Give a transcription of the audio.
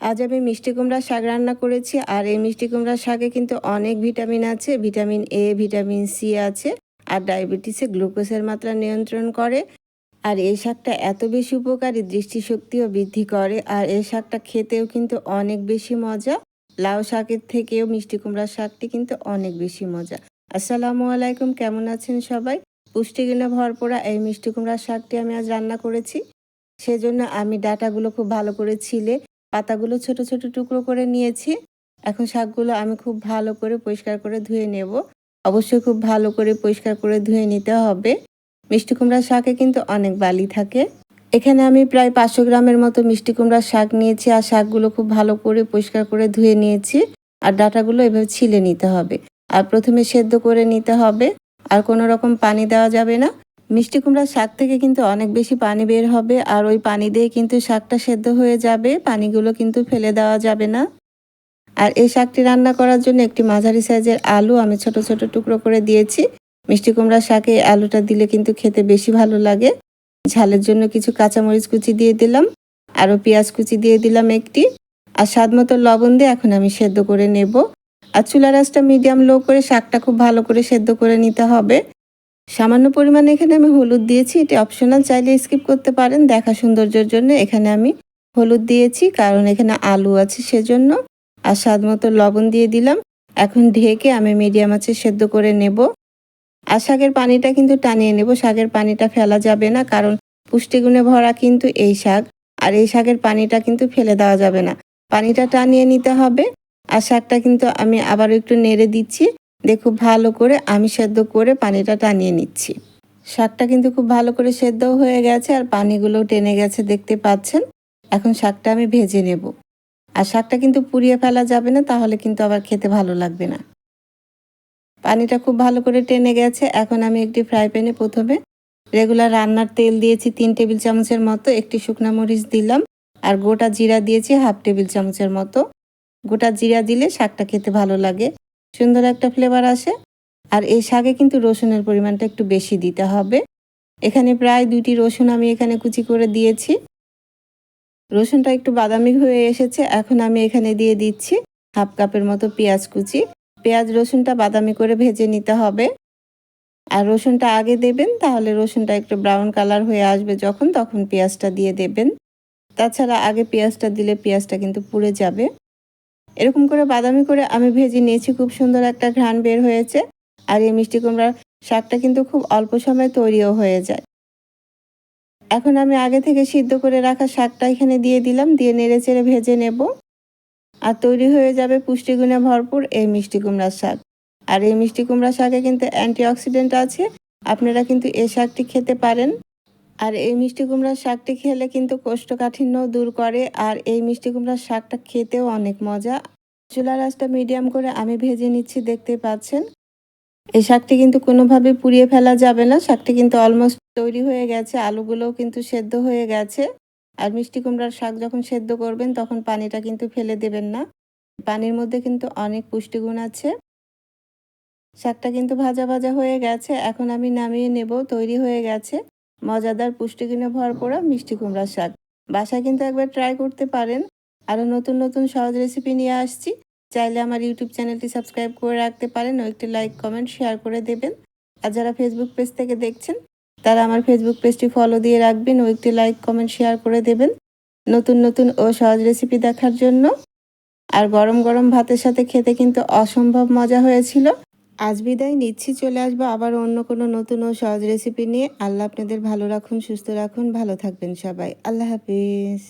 আজ আমি মিষ্টি কুমড়ার শাক রান্না করেছি। আর এই মিষ্টি কুমড়ার শাকে কিন্তু অনেক ভিটামিন আছে। ভিটামিন এ, ভিটামিন সি আছে। আর ডায়াবেটিসে গ্লুকোজের মাত্রা নিয়ন্ত্রণ করে। আর এই শাকটা এত বেশি উপকারী, দৃষ্টিশক্তিও বৃদ্ধি করে। আর এই শাকটা খেতেও কিন্তু অনেক বেশি মজা। লাউ শাকের থেকেও মিষ্টি কুমড়ার শাকটি কিন্তু অনেক বেশি মজা। আসসালামু আলাইকুম, কেমন আছেন সবাই? পুষ্টিগুণে ভরপুরা এই মিষ্টি কুমড়ার শাকটি আমি আজ রান্না করেছি। সেজন্য আমি ডাঁটাগুলো খুব ভালো করে ছিলে পাতাগুলো ছোট ছোট টুকরো করে নিয়েছি। এখন শাকগুলো আমি খুব ভালো করে পরিষ্কার করে ধুয়ে নেব। অবশ্যই খুব ভালো করে পরিষ্কার করে ধুয়ে নিতে হবে। মিষ্টি কুমড়ার শাকে কিন্তু অনেক বালি থাকে। এখানে আমি প্রায় 500 গ্রামের মতো মিষ্টি কুমড়ার শাক নিয়েছি। আর শাকগুলো খুব ভালো করে পরিষ্কার করে ধুয়ে নিয়েছি। আর ডাঁটাগুলো এভাবে ছিলে নিতে হবে। আর প্রথমে সেদ্ধ করে নিতে হবে। আর কোনো রকম পানি দেওয়া যাবে না। মিষ্টি কুমড়ার শাক থেকে কিন্তু অনেক বেশি পানি বের হবে। আর ওই পানি দিয়ে কিন্তু শাকটা সেদ্ধ হয়ে যাবে। পানিগুলো কিন্তু ফেলে দেওয়া যাবে না। আর এই শাকটি রান্না করার জন্য একটি মাঝারি সাইজের আলু আমি ছোট ছোট টুকরো করে দিয়েছি। মিষ্টি কুমড়ার শাকে আলুটা দিলে কিন্তু খেতে বেশি ভালো লাগে। ঝালের জন্য কিছু কাঁচামরিচ কুচি দিয়ে দিলাম। আরও পেঁয়াজ কুচি দিয়ে দিলাম একটি। আর স্বাদ মতো লবণ দিয়ে এখন আমি সেদ্ধ করে নেব। আর চুলার আঁচটা মিডিয়াম লো করে শাকটা খুব ভালো করে সেদ্ধ করে নিতে হবে। সামান্য পরিমাণে এখানে আমি হলুদ দিয়েছি। এটি অপশনাল, চাইলে স্কিপ করতে পারেন। দেখা সৌন্দর্যের জন্য এখানে আমি হলুদ দিয়েছি, কারণ এখানে আলু আছে সেজন্য। আর স্বাদ মতো লবণ দিয়ে দিলাম। এখন ঢেকে আমি মিডিয়াম আঁচে সেদ্ধ করে নেব। আর শাকের পানিটা কিন্তু টানিয়ে নেব। শাকের পানিটা ফেলা যাবে না, কারণ পুষ্টিগুণে ভরা কিন্তু এই শাক। আর এই শাকের পানিটা কিন্তু ফেলে দেওয়া যাবে না, পানিটা টানিয়ে নিতে হবে। আর শাকটা কিন্তু আমি আবারও একটু নেড়ে দিচ্ছি। দিয়ে খুব ভালো করে আমি সেদ্ধ করে পানিটা টানিয়ে নিচ্ছি। শাকটা কিন্তু খুব ভালো করে সেদ্ধও হয়ে গেছে। আর পানিগুলো টেনে গেছে, দেখতে পাচ্ছেন। এখন শাকটা আমি ভেজে নেব। আর শাকটা কিন্তু পুড়িয়ে ফেলা যাবে না, তাহলে কিন্তু আবার খেতে ভালো লাগবে না। পানিটা খুব ভালো করে টেনে গেছে। এখন আমি একটি ফ্রাই প্যানে প্রথমে রেগুলার রান্নার তেল দিয়েছি 3 টেবিল চামচের মতো। একটি শুকনা মরিচ দিলাম। আর গোটা জিরা দিয়েছি 1/2 টেবিল চামচের মতো। গোটা জিরা দিলে শাকটা খেতে ভালো লাগে, সুন্দর একটা ফ্লেভার আসে। আর এই শাকে কিন্তু রসুনের পরিমাণটা একটু বেশি দিতে হবে। এখানে প্রায় 2টি রসুন আমি এখানে কুচি করে দিয়েছি। রসুনটা একটু বাদামি হয়ে এসেছে। এখন আমি এখানে দিয়ে দিচ্ছি 1/2 কাপের মতো পেঁয়াজ কুচি। পেঁয়াজ রসুনটা বাদামি করে ভেজে নিতে হবে। আর রসুনটা আগে দেবেন, তাহলে রসুনটা একটু ব্রাউন কালার হয়ে আসবে যখন, তখন পেঁয়াজটা দিয়ে দেবেন। তাছাড়া আগে পেঁয়াজটা দিলে পেঁয়াজটা কিন্তু পুড়ে যাবে। এরকম করে বাদামি করে আমি ভেজে নিয়েছি। খুব সুন্দর একটা ঘ্রাণ বের হয়েছে। আর এই মিষ্টি কুমড়ার শাকটা কিন্তু খুব অল্প সময়ে তৈরিও হয়ে যায়। এখন আমি আগে থেকে সিদ্ধ করে রাখা শাকটা এখানে দিয়ে দিলাম। দিয়ে নেড়েচেড়ে ভেজে নেব। আর তৈরি হয়ে যাবে পুষ্টিগুণে ভরপুর এই মিষ্টি কুমড়ার শাক। আর এই মিষ্টি কুমড়ার শাকে কিন্তু অ্যান্টিঅক্সিডেন্ট আছে। আপনারা কিন্তু এই শাকটি খেতে পারেন। আর এই মিষ্টি কুমড়ার শাকটি খেলে কিন্তু কোষ্ঠকাঠিন্য দূর করে। আর এই মিষ্টি কুমড়ার শাকটা খেতেও অনেক মজা। চুলার আঁচটা মিডিয়াম করে আমি ভেজে নিচ্ছি, দেখতে পাচ্ছেন। এই শাকটি কিন্তু কোনোভাবে পুড়িয়ে ফেলা যাবে না। শাকটি কিন্তু অলমোস্ট তৈরি হয়ে গেছে। আলুগুলোও কিন্তু সেদ্ধ হয়ে গেছে। আর মিষ্টি কুমড়ার শাক যখন সেদ্ধ করবেন, তখন পানিটা কিন্তু ফেলে দেবেন না। পানির মধ্যে কিন্তু অনেক পুষ্টিগুণ আছে। শাকটা কিন্তু ভাজা ভাজা হয়ে গেছে। এখন আমি নামিয়ে নেব। তৈরি হয়ে গেছে মজাদার পুষ্টিগুণে ভরপুরা মিষ্টি কুমড়ার শাক। বাসায় কিন্তু একবার ট্রাই করতে পারেন। আরও নতুন নতুন সহজ রেসিপি নিয়ে আসছি। চাইলে আমার ইউটিউব চ্যানেলটি সাবস্ক্রাইব করে রাখতে পারেন ও একটি লাইক, কমেন্ট, শেয়ার করে দেবেন। আর যারা ফেসবুক পেজ থেকে দেখছেন, তারা আমার ফেসবুক পেজটি ফলো দিয়ে রাখবেন ও একটি লাইক, কমেন্ট, শেয়ার করে দেবেন নতুন নতুন ও সহজ রেসিপি দেখার জন্য। আর গরম গরম ভাতের সাথে খেতে কিন্তু অসম্ভব মজা হয়েছিল। আজ বিদায় নিচ্ছি, চলে আসবো আবার অন্য কোনো নতুন ও সহজ রেসিপি নিয়ে। আল্লাহ আপনাদের ভালো রাখুন, সুস্থ রাখুন, ভালো থাকবেন সবাই। আল্লাহ হাফিজ।